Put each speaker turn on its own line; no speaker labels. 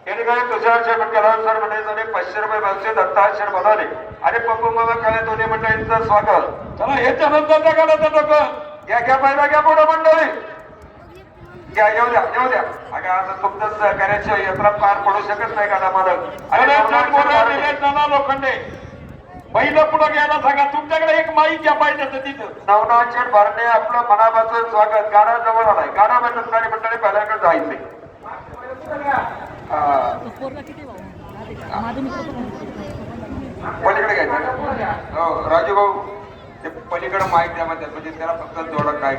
या ठिकाणी तुषार शेठ कलाम सर मंडळीने 500 रुपये बक्षीस दत्ता शेठ बनवले आणि पप्पू मामा काळे दोन्ही मंडळींचं स्वागत. चला याच्यानंतरच्या गाड्याचं डोकं घ्या घ्या पहिला घ्या पुढे मंडळी घ्या येऊ द्या येऊ द्या. अगं आज तुमचं सहकार्याची यात्रा पार पडू शकत नाही गाडा मालक आणि लोखंडे पहिलं पुढे घ्यायला सांगा. तुमच्याकडे एक माईक घ्या पाहिजे तिथं. नवनाथ शेठ भारणे आपलं मनापासून स्वागत. गाडा जवळ आलाय. गाडा मंडळी मंडळी पहिल्याकडे जायचंय. पलीकडे घ्यायचं हो राजू भाऊ ते पलीकडे माईक द्या म्हणजे त्याला फक्त जोडा काय